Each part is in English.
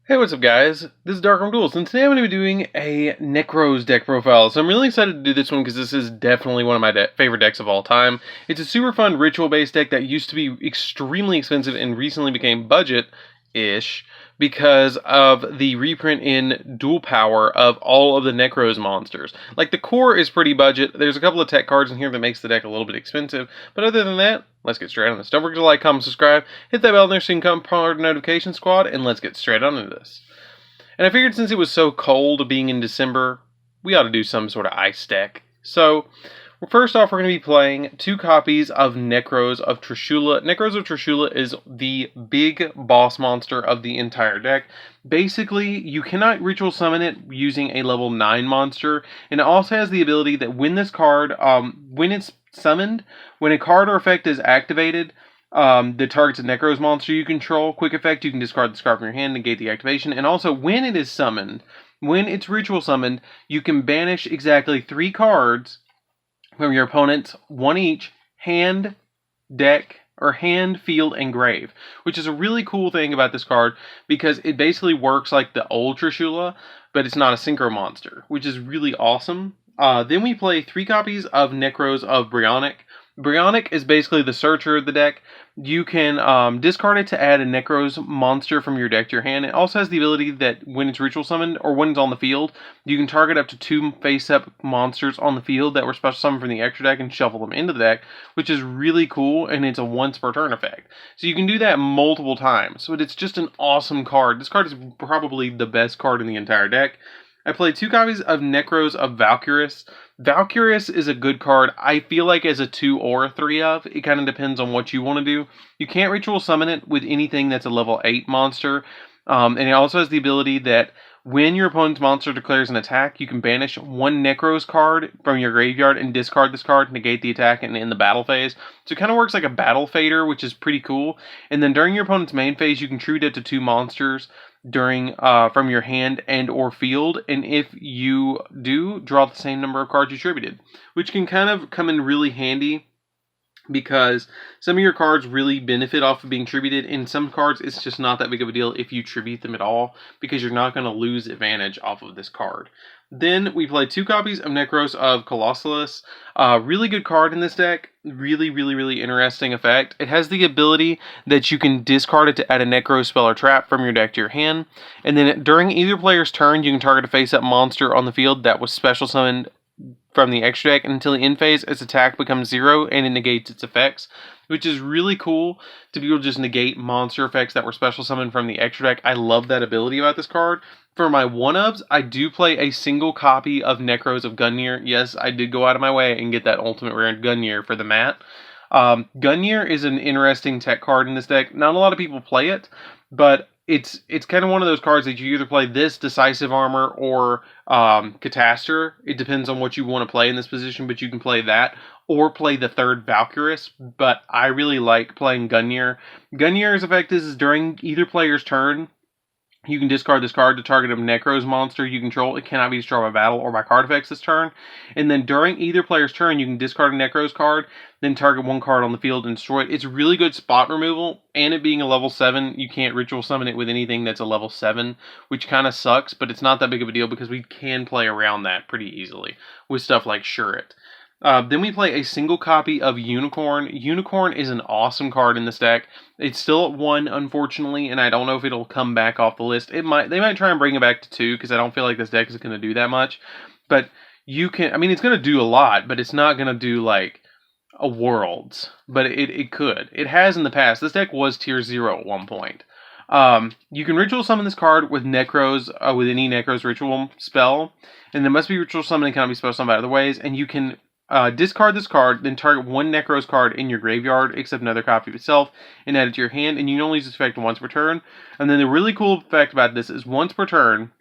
Hey, what's up guys? This is DarkArmedDuelist, and today I'm going to be doing a Nekroz deck profile. So I'm really excited to do this one because this is definitely one of my favorite decks of all time. It's a super fun ritual-based deck that used to be extremely expensive and recently became budget-ish because of the reprint in Dual Power of all of the Nekroz monsters. Like, the core is pretty budget. There's a couple of tech cards in here that makes the deck a little bit expensive, but other than that, let's get straight on this. Don't forget to like, comment, subscribe, hit that bell in there so you can become part of the notification squad, and let's get straight on into this. And I figured since it was so cold being in December, we ought to do some sort of ice deck. So, first off, we're going to be playing 2 copies of Nekroz of Trishula. Nekroz of Trishula is the big boss monster of the entire deck. Basically, you cannot ritual summon it using a level 9 monster, and it also has the ability that when this card, when it's summoned, when a card or effect is activated, that targets a Nekroz monster you control, quick effect, you can discard this card from your hand, negate the activation, and also when it is summoned, when it's ritual summoned, you can banish exactly 3 cards from your opponent's, one each, hand, deck, or hand, field, and grave, which is a really cool thing about this card because it basically works like the old Trishula, but it's not a synchro monster, which is really awesome. Then we play 3 copies of Nekroz of Brionek. Brionek is basically the searcher of the deck. You can discard it to add a Nekroz monster from your deck to your hand. It also has the ability that when it's ritual summoned or when it's on the field, you can target up to 2 face-up monsters on the field that were special summoned from the extra deck and shuffle them into the deck, which is really cool, and it's a once per turn effect. So you can do that multiple times, but it's just an awesome card. This card is probably the best card in the entire deck. I played 2 copies of Nekroz of Valkyrus. Valkyrus is a good card. I feel like as a 2 or a 3 of. It kind of depends on what you want to do. You can't ritual summon it with anything that's a level 8 monster. And it also has the ability that when your opponent's monster declares an attack, you can banish 1 Nekroz card from your graveyard and discard this card, negate the attack, and in the battle phase. So it kind of works like a battle fader, which is pretty cool. And then during your opponent's main phase, you can tribute it to 2 monsters during from your hand and or field, and if you do, draw the same number of cards you tributed, which can kind of come in really handy because some of your cards really benefit off of being tributed, and some cards it's just not that big of a deal if you tribute them at all because you're not going to lose advantage off of this card. Then we play 2 copies of Nekroz of Colossalus. Really good card in this deck. Really interesting effect. It has the ability that you can discard it to add a Nekroz spell or trap from your deck to your hand. And then during either player's turn, you can target a face-up monster on the field that was special summoned from the extra deck, and until the end phase, its attack becomes 0 and it negates its effects, which is really cool to be able to just negate monster effects that were special summoned from the extra deck. I love that ability about this card. For my 1-ofs, I do play a single copy of Nekroz of Gungnir. Yes, I did go out of my way and get that ultimate rare Gungnir for the mat. Gungnir is an interesting tech card in this deck. Not a lot of people play it, but it's kind of one of those cards that you either play this Decisive Armor or Catastor. It depends on what you want to play in this position, but you can play that or play the 3rd Valkyrus, but I really like playing Gungnir. Gungnir's effect is during either player's turn, you can discard this card to target a Nekroz monster you control. It cannot be destroyed by battle or by card effects this turn. And then during either player's turn, you can discard a Nekroz card, then target 1 card on the field and destroy it. It's really good spot removal, and it being a level 7, you can't ritual summon it with anything that's a level 7, which kind of sucks, but it's not that big of a deal because we can play around that pretty easily with stuff like Shuret. Then we play a single copy of Unicorn. Unicorn is an awesome card in this deck. It's still at 1, unfortunately, and I don't know if it'll come back off the list. They might try and bring it back to 2 because I don't feel like this deck is going to do that much. But you can, I mean, it's going to do a lot, but it's not going to do like a Worlds. But it could. It has in the past. This deck was tier 0 at one point. You can ritual summon this card with Nekroz, with any Nekroz ritual spell, and there must be ritual summoning cannot be special summoned by other ways, and you can discard this card, then target 1 Nekroz card in your graveyard, except another copy of itself, and add it to your hand, and you can only use this effect once per turn. And then the really cool effect about this is once per turn,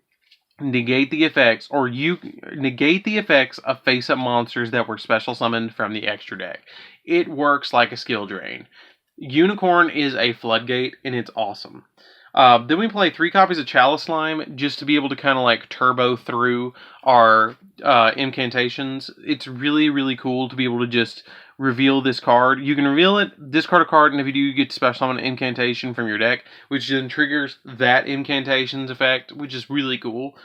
negate the effects, or you negate the effects of face-up monsters that were special summoned from the extra deck. It works like a skill drain. Unicorn is a floodgate, and it's awesome. Then we play 3 copies of Chalice Slime just to be able to kind of like turbo through our incantations. It's really, really cool to be able to just reveal this card. You can reveal it, discard a card, and if you do, you get to special summon an incantation from your deck, which then triggers that incantation's effect, which is really cool.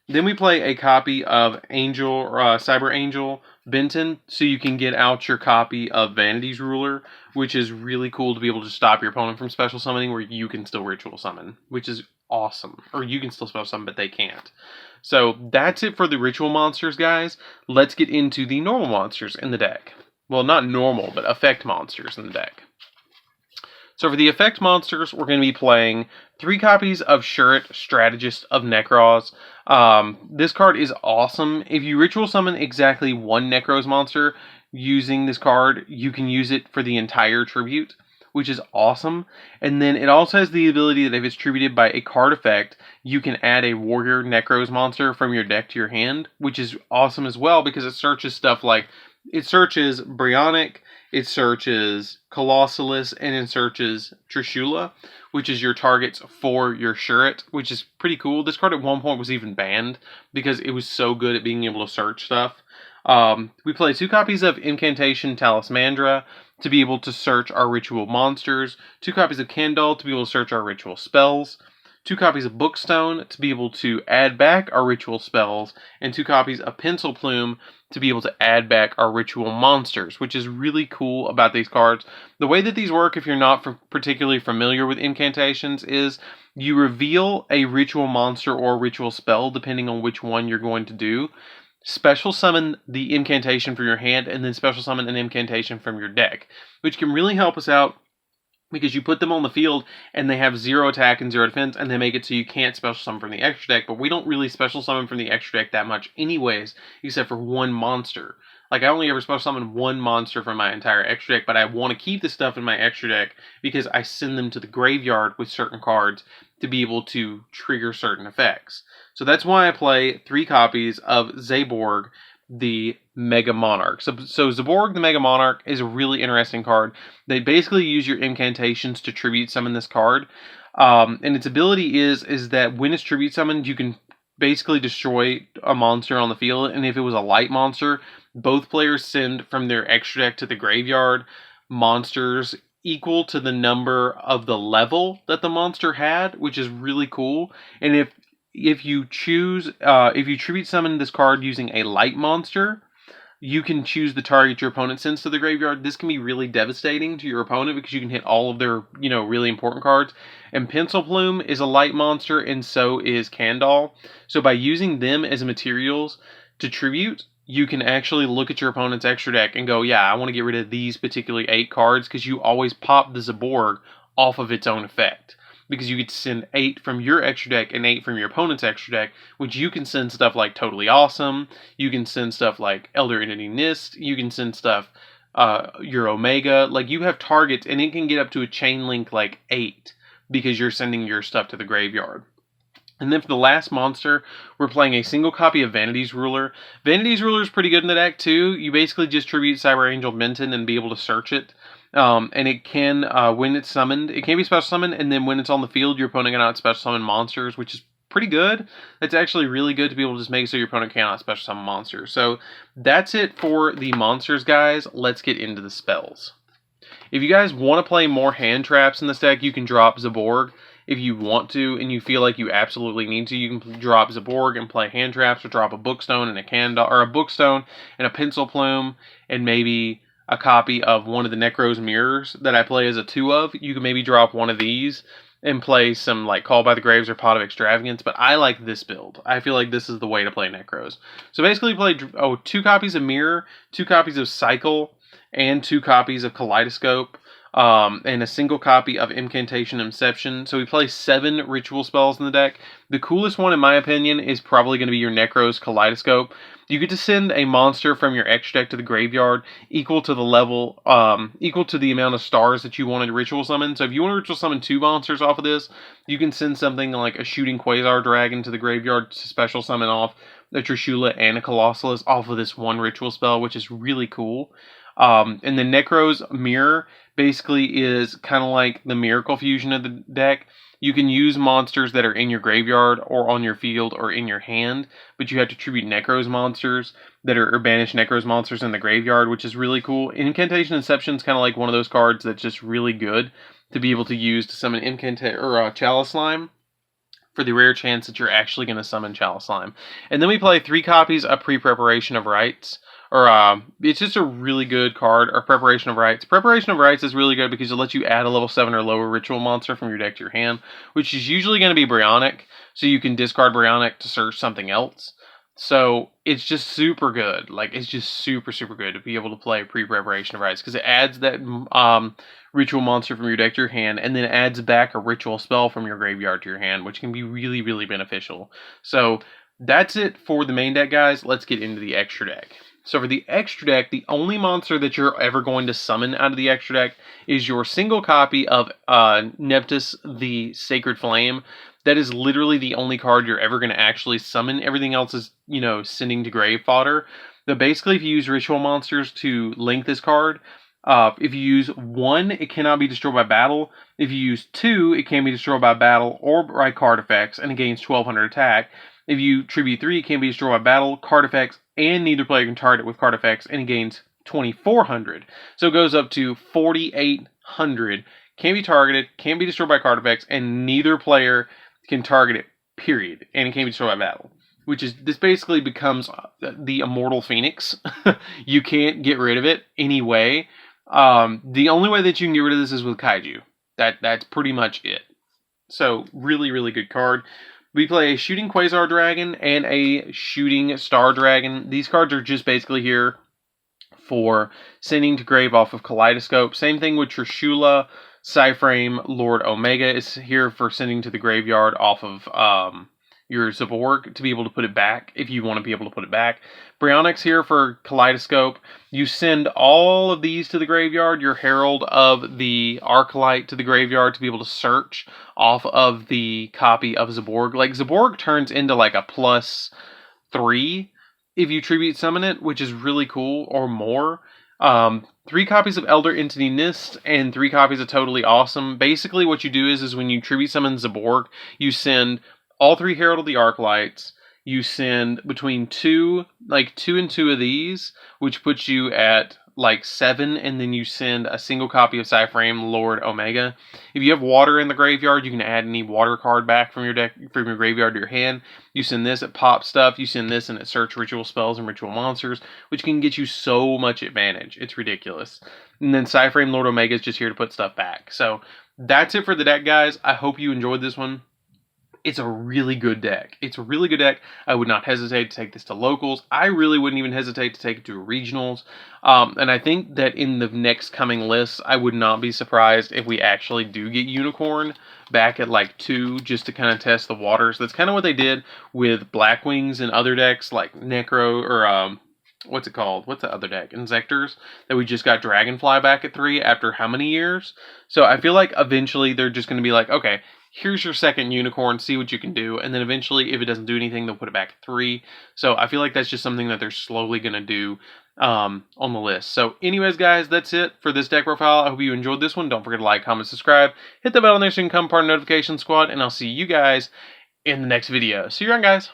Then we play a copy of Cyber Angel Benton, so you can get out your copy of Vanity's Ruler, which is really cool to be able to stop your opponent from special summoning, where you can still ritual summon, which is awesome. Or you can still special summon, but they can't. So that's it for the ritual monsters, guys. Let's get into the normal monsters in the deck. Well, not normal, but effect monsters in the deck. So for the effect monsters, we're going to be playing 3 copies of Shuret, Strategist of Nekroz. This card is awesome. If you ritual summon exactly 1 Nekroz monster using this card, you can use it for the entire tribute, which is awesome. And then it also has the ability that if it's tributed by a card effect, you can add a Warrior Nekroz monster from your deck to your hand, which is awesome as well because it searches stuff like, it searches Brionic, it searches Colossalus, and it searches Trishula, which is your targets for your Shuret, which is pretty cool. This card at one point was even banned because it was so good at being able to search stuff. We play 2 copies of Incantation Talismandra to be able to search our ritual monsters, 2 copies of Candle to be able to search our ritual spells, 2 copies of Bookstone to be able to add back our ritual spells, and 2 copies of Pencil Plume to be able to add back our ritual monsters, which is really cool about these cards. The way that these work, if you're not particularly familiar with incantations, is you reveal a ritual monster or ritual spell, depending on which one you're going to do. Special summon the incantation from your hand, and then special summon an incantation from your deck, which can really help us out because you put them on the field and they have 0 attack and 0 defense, and they make it so you can't special summon from the extra deck, but we don't really special summon from the extra deck that much anyways, except for 1 monster. Like, I only ever special summon 1 monster from my entire extra deck, but I want to keep the stuff in my extra deck because I send them to the graveyard with certain cards to be able to trigger certain effects. So that's why I play 3 copies of Zaborg, the Mega Monarch. So Zaborg, the Mega Monarch, is a really interesting card. They basically use your incantations to tribute summon this card. And its ability is that when it's tribute summoned, you can basically destroy a monster on the field. And if it was a light monster, both players send from their extra deck to the graveyard monsters equal to the number of the level that the monster had, which is really cool. And if you tribute summon this card using a light monster, you can choose the target your opponent sends to the graveyard. This can be really devastating to your opponent because you can hit all of their, really important cards. And Pencil Plume is a light monster, and so is Candle. So by using them as materials to tribute, you can actually look at your opponent's extra deck and go, yeah, I want to get rid of these particularly 8 cards, because you always pop the Zaborg off of its own effect. Because you get to send 8 from your extra deck and 8 from your opponent's extra deck, which you can send stuff like Totally Awesome, you can send stuff like Elder Entity Nist, you can send stuff, your Omega, like you have targets, and it can get up to a chain link like 8, because you're sending your stuff to the graveyard. And then for the last monster, we're playing a single copy of Vanity's Ruler. Vanity's Ruler is pretty good in the deck too. You basically just tribute Cyber Angel Benton and be able to search it. And it can, when it's summoned, it can be special summoned, and then when it's on the field, your opponent cannot special summon monsters, which is pretty good. It's actually really good to be able to just make it so your opponent cannot special summon monsters. So that's it for the monsters, guys. Let's get into the spells. If you guys want to play more hand traps in this deck, you can drop Zaborg. If you want to, and you feel like you absolutely need to, you can drop Zaborg and play hand traps, or drop a Bookstone and a Candle, or a Bookstone and a Pencil Plume, and maybe a copy of one of the Nekroz mirrors that I play as a 2 of. You can maybe drop one of these and play some like Call by the Graves or Pot of Extravagance, but I like this build. I feel like this is the way to play Nekroz. So basically play 2 copies of Mirror, 2 copies of Cycle, and 2 copies of Kaleidoscope, and a single copy of Incantation Inception. So we play 7 ritual spells in the deck. The coolest one, in my opinion, is probably going to be your Nekroz Kaleidoscope. You get to send a monster from your extra deck to the graveyard equal to the level, equal to the amount of stars that you wanted to ritual summon. So if you want to ritual summon 2 monsters off of this, you can send something like a Shooting Quasar Dragon to the graveyard to special summon off a Trishula and a Colossalus off of this 1 ritual spell, which is really cool. And the Nekroz mirror basically is kind of like the miracle fusion of the deck. You can use monsters that are in your graveyard or on your field or in your hand, but you have to tribute Nekroz monsters that are, or banish Nekroz monsters in the graveyard, which is really cool. Incantation Inception is kind of like one of those cards that's just really good to be able to use to summon Chalice Slime, for the rare chance that you're actually going to summon Chalice Slime. And then we play 3 copies of Preparation of Rites. It's just a really good card, or Preparation of Rites. Preparation of Rites is really good because it lets you add a level 7 or lower ritual monster from your deck to your hand, which is usually going to be Bryonic, so you can discard Bryonic to search something else. So it's just super good. Like, it's just super, super good to be able to play Preparation of Rites, because it adds that ritual monster from your deck to your hand, and then adds back a ritual spell from your graveyard to your hand, which can be really, really beneficial. So that's it for the main deck, guys. Let's get into the extra deck. So for the extra deck, the only monster that you're ever going to summon out of the extra deck is your single copy of Neptus the Sacred Flame. That is literally the only card you're ever going to actually summon. Everything else is, you know, sending to grave fodder. But basically, if you use ritual monsters to link this card, if you use 1, it cannot be destroyed by battle. If you use 2, it can be destroyed by battle or by card effects, and it gains 1200 attack. If you tribute 3, it can be destroyed by battle, card effects, and neither player can target with card effects, and it gains 2400. So it goes up to 4800. Can be targeted, can be destroyed by card effects, and neither player can target it, period. And it can be destroyed by battle. Which is, this basically becomes the Immortal Phoenix. You can't get rid of it anyway. The only way that you can get rid of this is with Kaiju. That's pretty much it. So, really, really good card. We play a Shooting Quasar Dragon and a Shooting Star Dragon. These cards are just basically here for sending to grave off of Kaleidoscope. Same thing with Trishula. Psyframe Lord Omega is here for sending to the graveyard off of your Zaborg to be able to put it back, if you want to be able to put it back. Bryonic's here for Kaleidoscope. You send all of these to the graveyard, your Herald of the Arclight to the graveyard to be able to search off of the copy of Zaborg. Like, Zaborg turns into like a +3 if you tribute summon it, which is really cool, or more. 3 copies of Elder Entity Nist and 3 copies of Totally Awesome. Basically what you do is when you tribute summon Zaborg, you send all 3 Herald of the Arclights. You send between 2 and 2 of these, which puts you at like 7, and then you send a single copy of Psyframe Lord Omega. If you have water in the graveyard, you can add any water card back from your deck, from your graveyard to your hand. You send this, it pops stuff. You send this, and it search ritual spells and ritual monsters, which can get you so much advantage. It's ridiculous. And then Psyframe Lord Omega is just here to put stuff back. So that's it for the deck, guys. I hope you enjoyed this one. It's a really good deck. It's a really good deck. I would not hesitate to take this to locals. I really wouldn't even hesitate to take it to regionals. And I think that in the next coming lists, I would not be surprised if we actually do get Unicorn back at like 2, just to kind of test the waters. That's kind of what they did with Blackwings and other decks like Necro, or what's it called? What's the other deck? Insectors, that we just got Dragonfly back at 3 after how many years? So I feel like eventually they're just going to be like, okay, here's your second Unicorn, see what you can do. And then eventually, if it doesn't do anything, they'll put it back at 3. So I feel like that's just something that they're slowly going to do on the list. So anyways, guys, that's it for this deck profile. I hope you enjoyed this one. Don't forget to like, comment, subscribe. Hit the bell on there so you can become part of the notification squad. And I'll see you guys in the next video. See you around, guys.